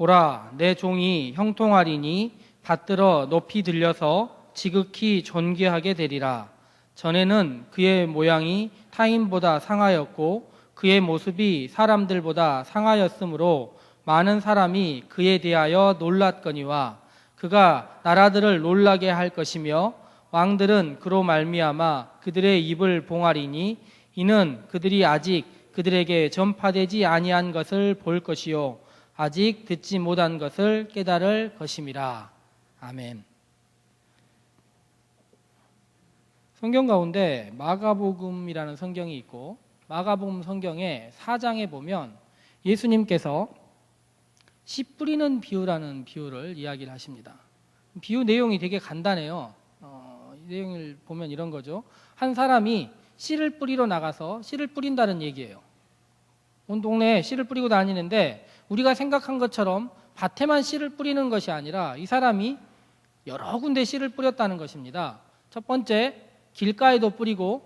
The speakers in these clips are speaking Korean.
보라, 내 종이 형통하리니 받들어 높이 들려서 지극히 존귀하게 되리라. 전에는 그의 모양이 타인보다 상하였고 그의 모습이 사람들보다 상하였으므로 많은 사람이 그에 대하여 놀랐거니와 그가 나라들을 놀라게 할 것이며 왕들은 그로 말미암아 그들의 입을 봉하리니 이는 그들이 아직 그들에게 전파되지 아니한 것을 볼 것이요 아직 듣지 못한 것을 깨달을 것임이라. 아멘. 성경 가운데 마가복음이라는 성경이 있고 마가복음 성경의 4장에 보면 예수님께서 씨 뿌리는 비유라는 비유를 이야기를 하십니다. 비유 내용이 되게 간단해요. 이 내용을 보면 이런 거죠. 한 사람이 씨를 뿌리러 나가서 씨를 뿌린다는 얘기예요. 온 동네에 씨를 뿌리고 다니는데 우리가 생각한 것처럼 밭에만 씨를 뿌리는 것이 아니라 이 사람이 여러 군데 씨를 뿌렸다는 것입니다. 첫 번째, 길가에도 뿌리고,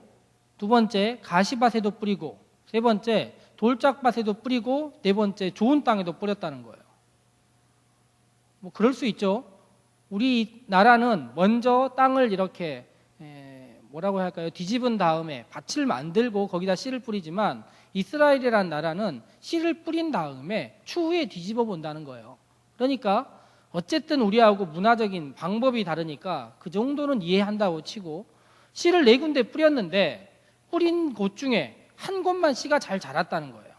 두 번째, 가시밭에도 뿌리고, 세 번째, 돌짝밭에도 뿌리고, 네 번째, 좋은 땅에도 뿌렸다는 거예요. 뭐 그럴 수 있죠. 우리 나라는 먼저 땅을 이렇게 뭐라고 할까요? 뒤집은 다음에 밭을 만들고 거기다 씨를 뿌리지만 이스라엘이라는 나라는 씨를 뿌린 다음에 추후에 뒤집어 본다는 거예요. 그러니까 어쨌든 우리하고 문화적인 방법이 다르니까 그 정도는 이해한다고 치고 씨를 네 군데 뿌렸는데 뿌린 곳 중에 한 곳만 씨가 잘 자랐다는 거예요.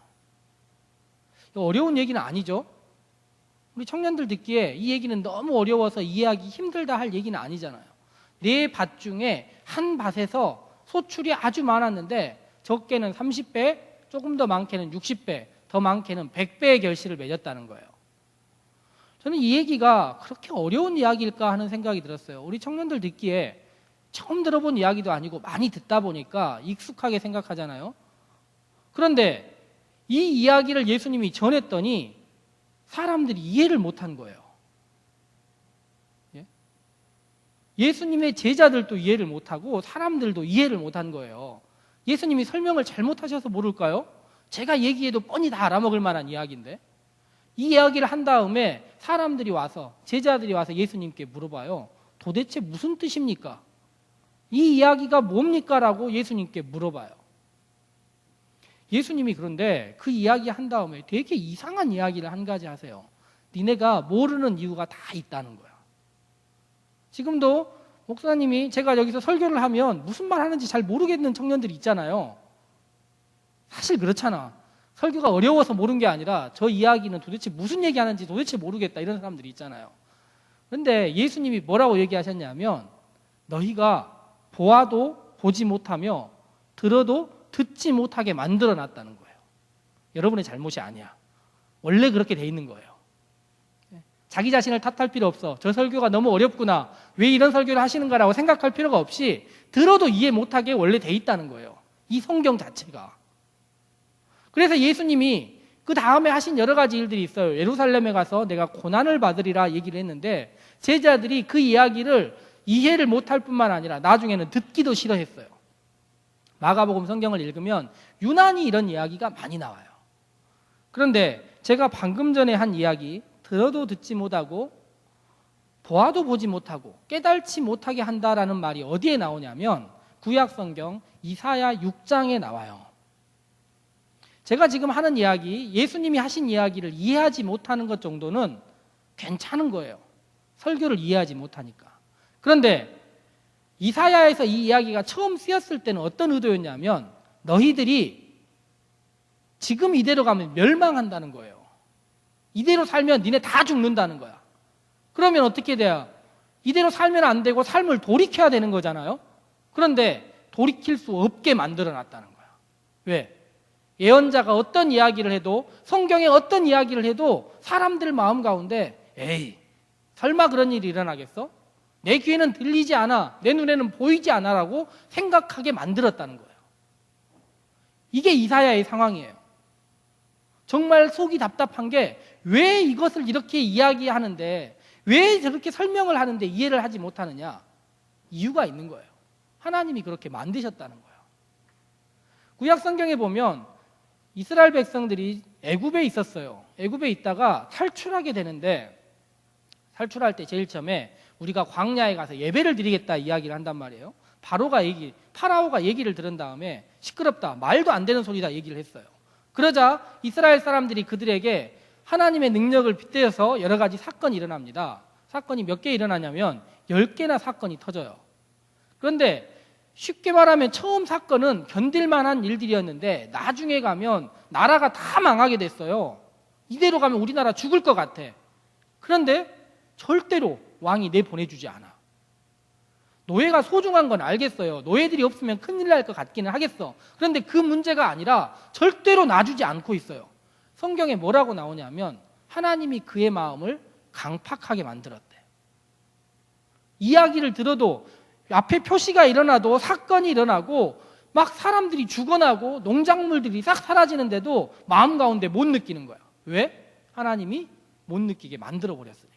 어려운 얘기는 아니죠. 우리 청년들 듣기에 이 얘기는 너무 어려워서 이해하기 힘들다 할 얘기는 아니잖아요. 네 밭 중에 한 밭에서 소출이 아주 많았는데 적게는 30배, 조금 더 많게는 60배, 더 많게는 100배의 결실을 맺었다는 거예요. 저는 이 얘기가 그렇게 어려운 이야기일까 하는 생각이 들었어요. 우리 청년들 듣기에 처음 들어본 이야기도 아니고 많이 듣다 보니까 익숙하게 생각하잖아요. 그런데 이 이야기를 예수님이 전했더니 사람들이 이해를 못한 거예요. 예수님의 제자들도 이해를 못하고 사람들도 이해를 못한 거예요. 예수님이 설명을 잘못하셔서 모를까요? 제가 얘기해도 뻔히 다 알아먹을 만한 이야기인데 이 이야기를 한 다음에 사람들이 와서 제자들이 와서 예수님께 물어봐요. 도대체 무슨 뜻입니까? 이 이야기가 뭡니까? 라고 예수님께 물어봐요. 예수님이 그런데 그 이야기 한 다음에 되게 이상한 이야기를 한 가지 하세요. 니네가 모르는 이유가 다 있다는 거야. 지금도 목사님이 제가 여기서 설교를 하면 무슨 말 하는지 잘 모르겠는 청년들이 있잖아요. 사실 그렇잖아. 설교가 어려워서 모르는 게 아니라 저 이야기는 도대체 무슨 얘기하는지 도대체 모르겠다 이런 사람들이 있잖아요. 그런데 예수님이 뭐라고 얘기하셨냐면 너희가 보아도 보지 못하며 들어도 듣지 못하게 만들어놨다는 거예요. 여러분의 잘못이 아니야. 원래 그렇게 돼 있는 거예요. 자기 자신을 탓할 필요 없어. 저 설교가 너무 어렵구나. 왜 이런 설교를 하시는가라고 생각할 필요가 없이 들어도 이해 못하게 원래 돼 있다는 거예요. 이 성경 자체가. 그래서 예수님이 그 다음에 하신 여러 가지 일들이 있어요. 예루살렘에 가서 내가 고난을 받으리라 얘기를 했는데 제자들이 그 이야기를 이해를 못할 뿐만 아니라 나중에는 듣기도 싫어했어요. 마가복음 성경을 읽으면 유난히 이런 이야기가 많이 나와요. 그런데 제가 방금 전에 한 이야기 들어도 듣지 못하고 보아도 보지 못하고 깨달지 못하게 한다라는 말이 어디에 나오냐면 구약 성경 이사야 6장에 나와요. 제가 지금 하는 이야기, 예수님이 하신 이야기를 이해하지 못하는 것 정도는 괜찮은 거예요. 설교를 이해하지 못하니까. 그런데 이사야에서 이 이야기가 처음 쓰였을 때는 어떤 의도였냐면 너희들이 지금 이대로 가면 멸망한다는 거예요. 이대로 살면 니네 다 죽는다는 거야. 그러면 어떻게 돼요? 이대로 살면 안 되고 삶을 돌이켜야 되는 거잖아요. 그런데 돌이킬 수 없게 만들어놨다는 거야. 왜? 예언자가 어떤 이야기를 해도 성경에 어떤 이야기를 해도 사람들 마음 가운데 에이 설마 그런 일이 일어나겠어? 내 귀에는 들리지 않아, 내 눈에는 보이지 않아 라고 생각하게 만들었다는 거예요. 이게 이사야의 상황이에요. 정말 속이 답답한 게 왜 이것을 이렇게 이야기하는데 왜 저렇게 설명을 하는데 이해를 하지 못하느냐? 이유가 있는 거예요. 하나님이 그렇게 만드셨다는 거예요. 구약 성경에 보면 이스라엘 백성들이 애굽에 있었어요. 애굽에 있다가 탈출하게 되는데 탈출할 때 제일 처음에 우리가 광야에 가서 예배를 드리겠다 이야기를 한단 말이에요. 파라오가 얘기를 들은 다음에 시끄럽다, 말도 안 되는 소리다 얘기를 했어요. 그러자 이스라엘 사람들이 그들에게 하나님의 능력을 빗대어서 여러 가지 사건이 일어납니다. 사건이 몇 개 일어나냐면 10개나 사건이 터져요. 그런데 쉽게 말하면 처음 사건은 견딜만한 일들이었는데 나중에 가면 나라가 다 망하게 됐어요. 이대로 가면 우리나라 죽을 것 같아. 그런데 절대로 왕이 내보내주지 않아. 노예가 소중한 건 알겠어요. 노예들이 없으면 큰일 날 것 같기는 하겠어. 그런데 그 문제가 아니라 절대로 놔주지 않고 있어요. 성경에 뭐라고 나오냐면 하나님이 그의 마음을 강팍하게 만들었대. 이야기를 들어도 앞에 표시가 일어나도 사건이 일어나고 막 사람들이 죽어나고 농작물들이 싹 사라지는데도 마음 가운데 못 느끼는 거야. 왜? 하나님이 못 느끼게 만들어 버렸으니까.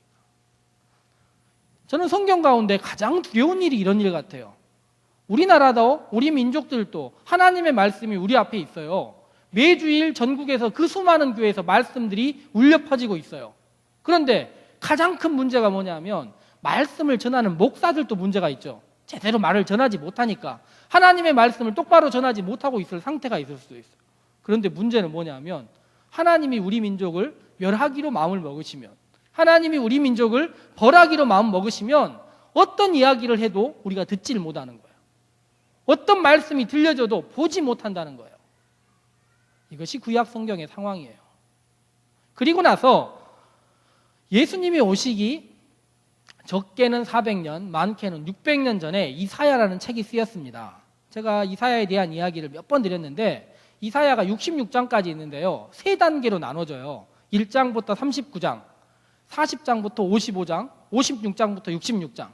저는 성경 가운데 가장 두려운 일이 이런 일 같아요. 우리나라도 우리 민족들도 하나님의 말씀이 우리 앞에 있어요. 매주일 전국에서 그 수많은 교회에서 말씀들이 울려 퍼지고 있어요. 그런데 가장 큰 문제가 뭐냐면 말씀을 전하는 목사들도 문제가 있죠. 제대로 말을 전하지 못하니까 하나님의 말씀을 똑바로 전하지 못하고 있을 상태가 있을 수도 있어요. 그런데 문제는 뭐냐면 하나님이 우리 민족을 멸하기로 마음을 먹으시면, 하나님이 우리 민족을 벌하기로 마음 먹으시면 어떤 이야기를 해도 우리가 듣지를 못하는 거예요. 어떤 말씀이 들려줘도 보지 못한다는 거예요. 이것이 구약 성경의 상황이에요. 그리고 나서 예수님이 오시기 적게는 400년, 많게는 600년 전에 이사야라는 책이 쓰였습니다. 제가 이사야에 대한 이야기를 몇 번 드렸는데 이사야가 66장까지 있는데요. 세 단계로 나눠져요. 1장부터 39장, 40장부터 55장, 56장부터 66장.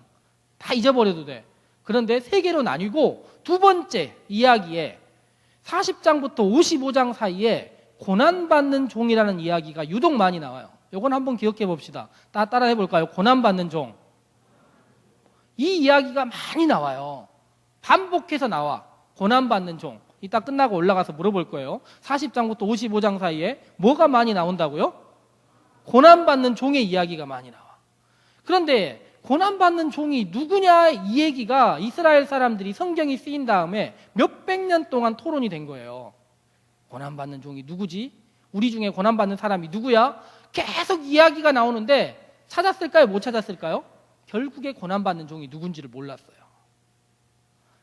다 잊어버려도 돼. 그런데 세 개로 나뉘고 두 번째 이야기에 40장부터 55장 사이에 고난받는 종이라는 이야기가 유독 많이 나와요. 이건 한번 기억해 봅시다. 따라해 볼까요? 고난받는 종. 이 이야기가 많이 나와요. 반복해서 나와. 고난받는 종. 이따 끝나고 올라가서 물어볼 거예요. 40장부터 55장 사이에 뭐가 많이 나온다고요? 고난받는 종의 이야기가 많이 나와. 그런데 고난받는 종이 누구냐 이 얘기가 이스라엘 사람들이 성경이 쓰인 다음에 몇백 년 동안 토론이 된 거예요. 고난받는 종이 누구지? 우리 중에 고난받는 사람이 누구야? 계속 이야기가 나오는데 찾았을까요? 못 찾았을까요? 결국에 고난받는 종이 누군지를 몰랐어요.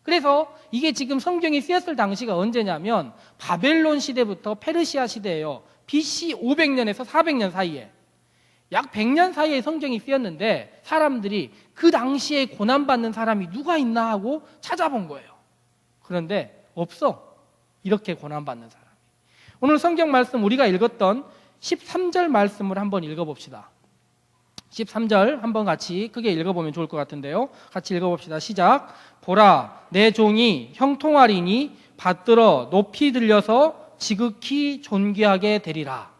그래서 이게 지금 성경이 쓰였을 당시가 언제냐면 바벨론 시대부터 페르시아 시대예요. BC 500년에서 400년 사이에 약 100년 사이에 성경이 쓰였는데 사람들이 그 당시에 고난받는 사람이 누가 있나 하고 찾아본 거예요. 그런데 없어. 이렇게 고난받는 사람이. 오늘 성경 말씀 우리가 읽었던 13절 말씀을 한번 읽어봅시다. 13절 한번 같이 크게 읽어보면 좋을 것 같은데요. 같이 읽어봅시다. 시작. 보라, 내 종이 형통하리니 받들어 높이 들려서 지극히 존귀하게 되리라.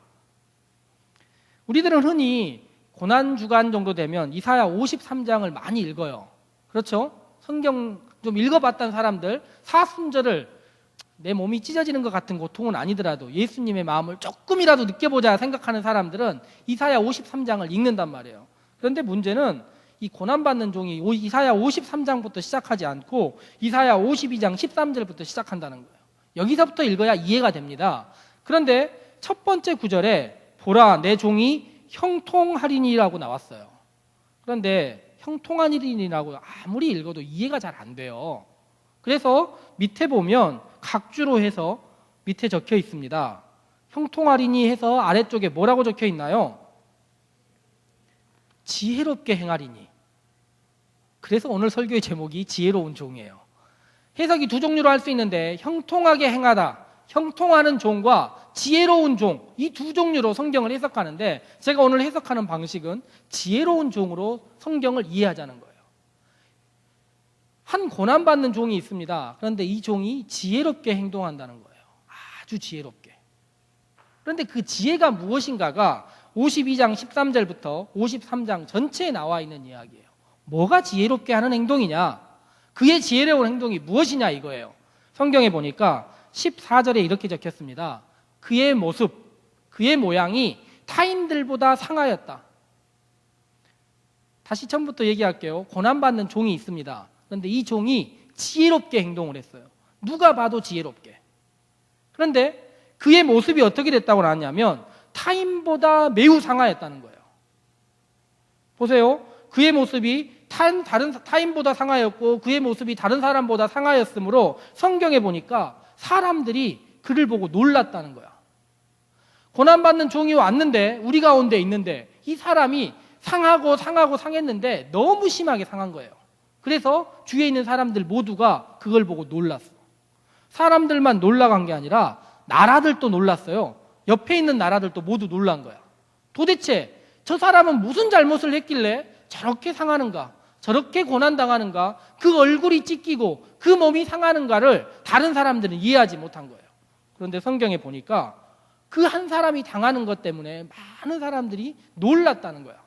우리들은 흔히 고난주간 정도 되면 이사야 53장을 많이 읽어요. 그렇죠? 성경 좀 읽어봤던 사람들 사순절을 내 몸이 찢어지는 것 같은 고통은 아니더라도 예수님의 마음을 조금이라도 느껴보자 생각하는 사람들은 이사야 53장을 읽는단 말이에요. 그런데 문제는 이 고난받는 종이 이사야 53장부터 시작하지 않고 이사야 52장 13절부터 시작한다는 거예요. 여기서부터 읽어야 이해가 됩니다. 그런데 첫 번째 구절에 보라 내 종이 형통하리니라고 나왔어요. 그런데 형통하리니라고 아무리 읽어도 이해가 잘 안 돼요. 그래서 밑에 보면 각주로 해서 밑에 적혀 있습니다. 형통하리니 해서 아래쪽에 뭐라고 적혀 있나요? 지혜롭게 행하리니. 그래서 오늘 설교의 제목이 지혜로운 종이에요. 해석이 두 종류로 할 수 있는데 형통하게 행하다, 형통하는 종과 지혜로운 종, 이 두 종류로 성경을 해석하는데 제가 오늘 해석하는 방식은 지혜로운 종으로 성경을 이해하자는 거예요. 한 고난받는 종이 있습니다. 그런데 이 종이 지혜롭게 행동한다는 거예요. 아주 지혜롭게. 그런데 그 지혜가 무엇인가가 52장 13절부터 53장 전체에 나와 있는 이야기예요. 뭐가 지혜롭게 하는 행동이냐? 그의 지혜로운 행동이 무엇이냐 이거예요. 성경에 보니까 14절에 이렇게 적혔습니다. 그의 모습, 그의 모양이 타인들보다 상하였다. 다시 처음부터 얘기할게요. 고난받는 종이 있습니다. 그런데 이 종이 지혜롭게 행동을 했어요. 누가 봐도 지혜롭게. 그런데 그의 모습이 어떻게 됐다고 나왔냐면 타인보다 매우 상하였다는 거예요. 보세요. 그의 모습이 타인보다 상하였고 그의 모습이 다른 사람보다 상하였으므로 성경에 보니까 사람들이 그를 보고 놀랐다는 거야. 고난받는 종이 왔는데 우리 가운데 있는데 이 사람이 상했는데 너무 심하게 상한 거예요. 그래서 주위에 있는 사람들 모두가 그걸 보고 놀랐어. 사람들만 놀라간 게 아니라 나라들도 놀랐어요. 옆에 있는 나라들도 모두 놀란 거야. 도대체 저 사람은 무슨 잘못을 했길래 저렇게 상하는가, 저렇게 고난당하는가, 그 얼굴이 찢기고 그 몸이 상하는가를 다른 사람들은 이해하지 못한 거예요. 그런데 성경에 보니까 그 한 사람이 당하는 것 때문에 많은 사람들이 놀랐다는 거야.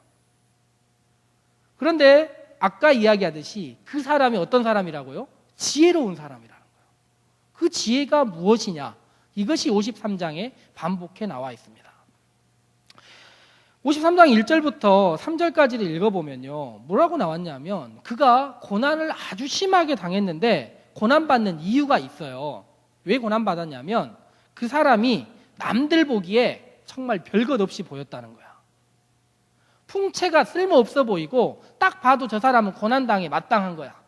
그런데 아까 이야기하듯이 그 사람이 어떤 사람이라고요? 지혜로운 사람이라는 거예요. 그 지혜가 무엇이냐? 이것이 53장에 반복해 나와 있습니다. 53장 1절부터 3절까지를 읽어보면요. 뭐라고 나왔냐면 그가 고난을 아주 심하게 당했는데 고난받는 이유가 있어요. 왜 고난받았냐면 그 사람이 남들 보기에 정말 별것 없이 보였다는 거야. 풍채가 쓸모없어 보이고 딱 봐도 저 사람은 고난당에 마땅한 거야.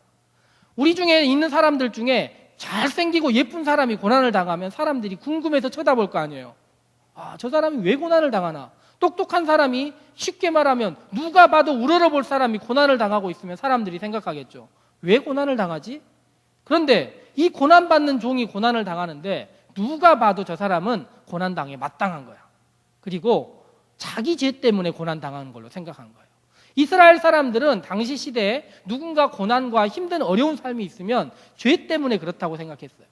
우리 중에 있는 사람들 중에 잘생기고 예쁜 사람이 고난을 당하면 사람들이 궁금해서 쳐다볼 거 아니에요. 아, 저 사람이 왜 고난을 당하나? 똑똑한 사람이 쉽게 말하면 누가 봐도 우러러볼 사람이 고난을 당하고 있으면 사람들이 생각하겠죠. 왜 고난을 당하지? 그런데 이 고난받는 종이 고난을 당하는데 누가 봐도 저 사람은 고난당에 마땅한 거야. 그리고 자기 죄 때문에 고난당하는 걸로 생각한 거예요. 이스라엘 사람들은 당시 시대에 누군가 고난과 힘든 어려운 삶이 있으면 죄 때문에 그렇다고 생각했어요.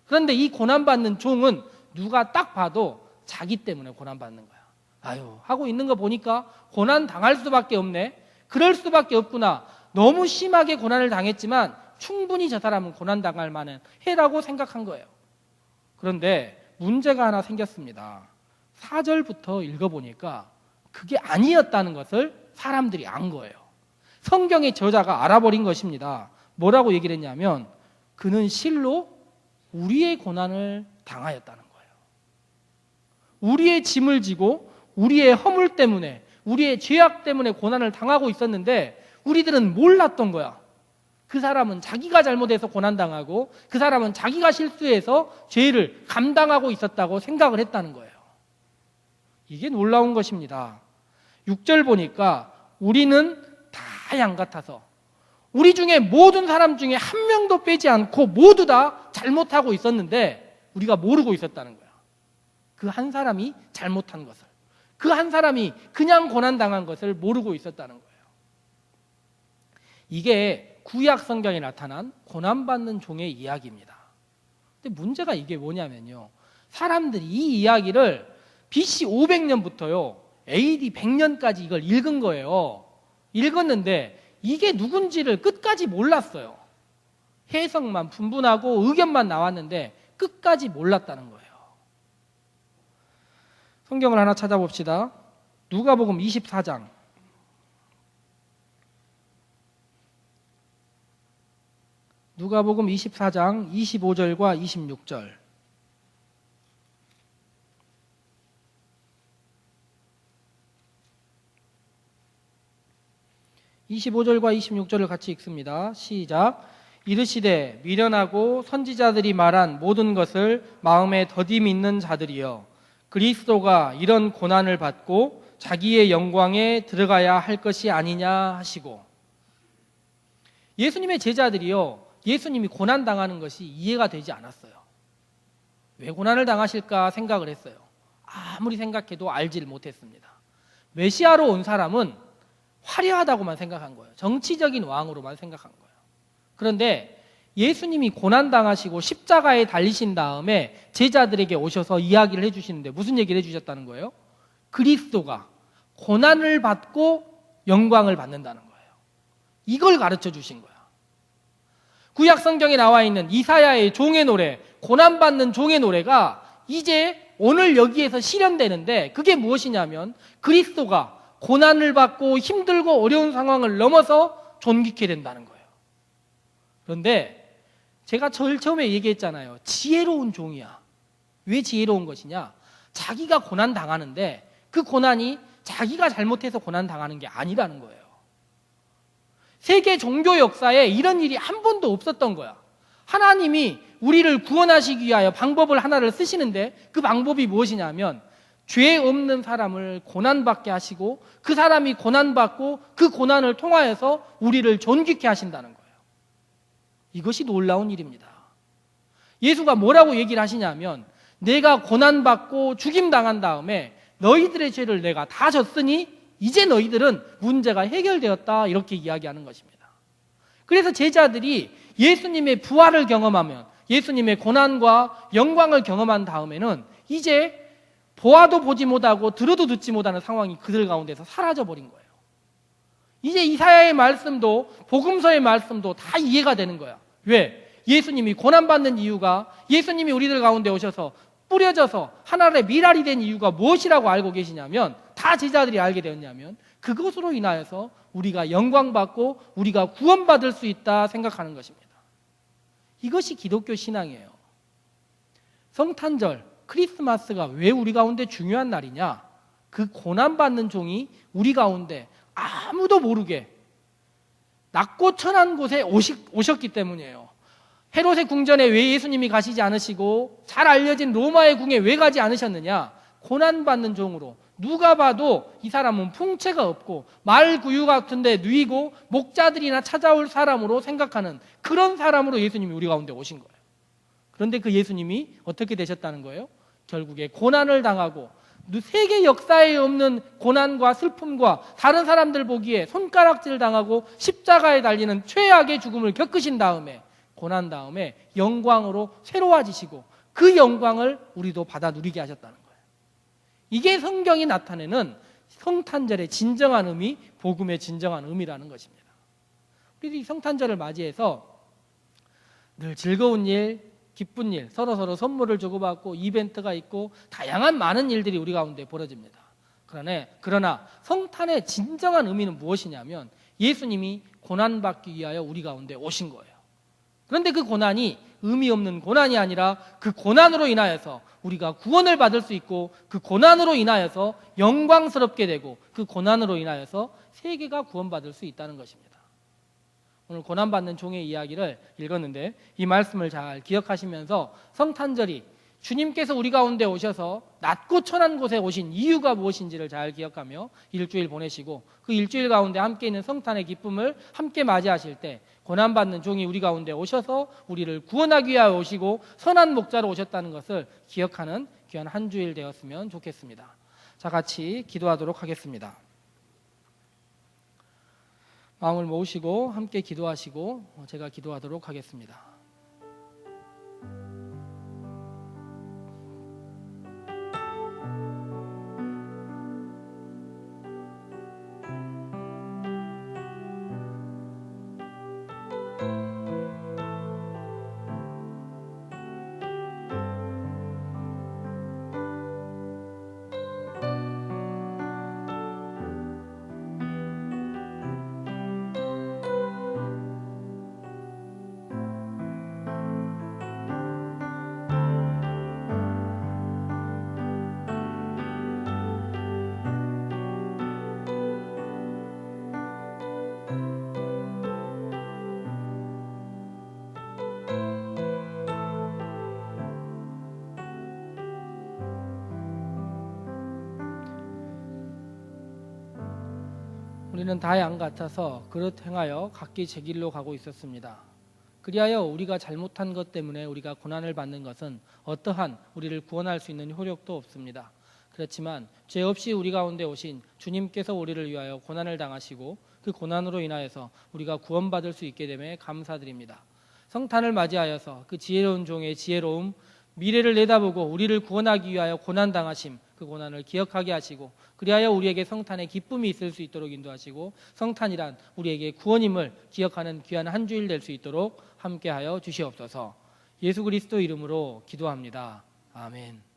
그런데 이 고난받는 종은 누가 딱 봐도 자기 때문에 고난받는 거야. 아유, 하고 있는 거 보니까 고난 당할 수밖에 없네. 그럴 수밖에 없구나. 너무 심하게 고난을 당했지만 충분히 저 사람은 고난 당할 만한 해라고 생각한 거예요. 그런데 문제가 하나 생겼습니다. 4절부터 읽어보니까 그게 아니었다는 것을 사람들이 안 거예요. 성경의 저자가 알아버린 것입니다. 뭐라고 얘기를 했냐면 그는 실로 우리의 고난을 당하였다는 거예요. 우리의 짐을 지고 우리의 허물 때문에 우리의 죄악 때문에 고난을 당하고 있었는데 우리들은 몰랐던 거야. 그 사람은 자기가 잘못해서 고난당하고 그 사람은 자기가 실수해서 죄를 감당하고 있었다고 생각을 했다는 거예요. 이게 놀라운 것입니다. 6절 보니까 우리는 다 양 같아서 우리 중에 모든 사람 중에 한 명도 빼지 않고 모두 다 잘못하고 있었는데 우리가 모르고 있었다는 거야. 그 한 사람이 잘못한 것을, 그 한 사람이 그냥 고난당한 것을 모르고 있었다는 거예요. 이게 구약 성경에 나타난 고난받는 종의 이야기입니다. 근데 문제가 이게 뭐냐면요. 사람들이 이 이야기를 BC 500년부터요 AD 100년까지 이걸 읽은 거예요. 읽었는데 이게 누군지를 끝까지 몰랐어요. 해석만 분분하고 의견만 나왔는데 끝까지 몰랐다는 거예요. 성경을 하나 찾아봅시다. 누가복음 24장. 누가복음 24장 25절과 26절. (25절과 26절을) 같이 읽습니다. 시작. 이르시되 미련하고 선지자들이 말한 모든 것을 마음에 더디 믿는 자들이여, 그리스도가 이런 고난을 받고 자기의 영광에 들어가야 할 것이 아니냐 하시고. 예수님의 제자들이요, 예수님이 고난당하는 것이 이해가 되지 않았어요. 왜 고난을 당하실까 생각을 했어요. 아무리 생각해도 알지를 못했습니다. 메시아로 온 사람은 화려하다고만 생각한 거예요. 정치적인 왕으로만 생각한 거예요. 그런데 예수님이 고난당하시고 십자가에 달리신 다음에 제자들에게 오셔서 이야기를 해주시는데 무슨 얘기를 해주셨다는 거예요? 그리스도가 고난을 받고 영광을 받는다는 거예요. 이걸 가르쳐 주신 거야. 구약 성경에 나와 있는 이사야의 종의 노래, 고난받는 종의 노래가 이제 오늘 여기에서 실현되는데 그게 무엇이냐면 그리스도가 고난을 받고 힘들고 어려운 상황을 넘어서 존귀케 된다는 거예요. 그런데 제가 제일 처음에 얘기했잖아요. 지혜로운 종이야. 왜 지혜로운 것이냐? 자기가 고난 당하는데 그 고난이 자기가 잘못해서 고난 당하는 게 아니라는 거예요. 세계 종교 역사에 이런 일이 한 번도 없었던 거야. 하나님이 우리를 구원하시기 위하여 방법을 하나를 쓰시는데 그 방법이 무엇이냐면 죄 없는 사람을 고난받게 하시고 그 사람이 고난받고 그 고난을 통하여서 우리를 존귀케 하신다는 거예요. 이것이 놀라운 일입니다. 예수가 뭐라고 얘기를 하시냐면 내가 고난받고 죽임당한 다음에 너희들의 죄를 내가 다 졌으니 이제 너희들은 문제가 해결되었다 이렇게 이야기하는 것입니다. 그래서 제자들이 예수님의 부활을 경험하면 예수님의 고난과 영광을 경험한 다음에는 이제 보아도 보지 못하고 들어도 듣지 못하는 상황이 그들 가운데서 사라져버린 거예요. 이제 이사야의 말씀도 복음서의 말씀도 다 이해가 되는 거야. 왜? 예수님이 고난받는 이유가 예수님이 우리들 가운데 오셔서 뿌려져서 하나님의 미랄이 된 이유가 무엇이라고 알고 계시냐면 다 제자들이 알게 되었냐면 그것으로 인하여서 우리가 영광받고 우리가 구원받을 수 있다 생각하는 것입니다. 이것이 기독교 신앙이에요. 성탄절, 크리스마스가 왜 우리 가운데 중요한 날이냐? 그 고난받는 종이 우리 가운데 아무도 모르게 낮고 천한 곳에 오셨기 때문이에요. 헤롯의 궁전에 왜 예수님이 가시지 않으시고 잘 알려진 로마의 궁에 왜 가지 않으셨느냐? 고난받는 종으로 누가 봐도 이 사람은 풍채가 없고 말구유 같은데 누이고 목자들이나 찾아올 사람으로 생각하는 그런 사람으로 예수님이 우리 가운데 오신 거예요. 그런데 그 예수님이 어떻게 되셨다는 거예요? 결국에 고난을 당하고 세계 역사에 없는 고난과 슬픔과 다른 사람들 보기에 손가락질 당하고 십자가에 달리는 최악의 죽음을 겪으신 다음에 고난 다음에 영광으로 새로워지시고 그 영광을 우리도 받아 누리게 하셨다는 거예요. 이게 성경이 나타내는 성탄절의 진정한 의미, 복음의 진정한 의미라는 것입니다. 우리도 이 성탄절을 맞이해서 늘 즐거운 일, 기쁜 일, 서로 선물을 주고받고 이벤트가 있고 다양한 많은 일들이 우리 가운데 벌어집니다. 그러나 성탄의 진정한 의미는 무엇이냐면 예수님이 고난받기 위하여 우리 가운데 오신 거예요. 그런데 그 고난이 의미 없는 고난이 아니라 그 고난으로 인하여서 우리가 구원을 받을 수 있고 그 고난으로 인하여서 영광스럽게 되고 그 고난으로 인하여서 세계가 구원받을 수 있다는 것입니다. 오늘 고난받는 종의 이야기를 읽었는데 이 말씀을 잘 기억하시면서 성탄절이 주님께서 우리 가운데 오셔서 낮고 천한 곳에 오신 이유가 무엇인지를 잘 기억하며 일주일 보내시고 그 일주일 가운데 함께 있는 성탄의 기쁨을 함께 맞이하실 때 고난받는 종이 우리 가운데 오셔서 우리를 구원하기 위하여 오시고 선한 목자로 오셨다는 것을 기억하는 귀한 한 주일 되었으면 좋겠습니다. 자, 같이 기도하도록 하겠습니다. 마음을 모으시고 함께 기도하시고 제가 기도하도록 하겠습니다. 우리는 다 양 같아서 그릇 행하여 각기 제 길로 가고 있었습니다. 그리하여 우리가 잘못한 것 때문에 우리가 고난을 받는 것은 어떠한 우리를 구원할 수 있는 효력도 없습니다. 그렇지만 죄 없이 우리 가운데 오신 주님께서 우리를 위하여 고난을 당하시고 그 고난으로 인하여서 우리가 구원받을 수 있게 됨에 감사드립니다. 성탄을 맞이하여서 그 지혜로운 종의 지혜로움, 미래를 내다보고 우리를 구원하기 위하여 고난당하심, 그 고난을 기억하게 하시고 그리하여 우리에게 성탄의 기쁨이 있을 수 있도록 인도하시고 성탄이란 우리에게 구원임을 기억하는 귀한 한 주일 될 수 있도록 함께하여 주시옵소서. 예수 그리스도 이름으로 기도합니다. 아멘.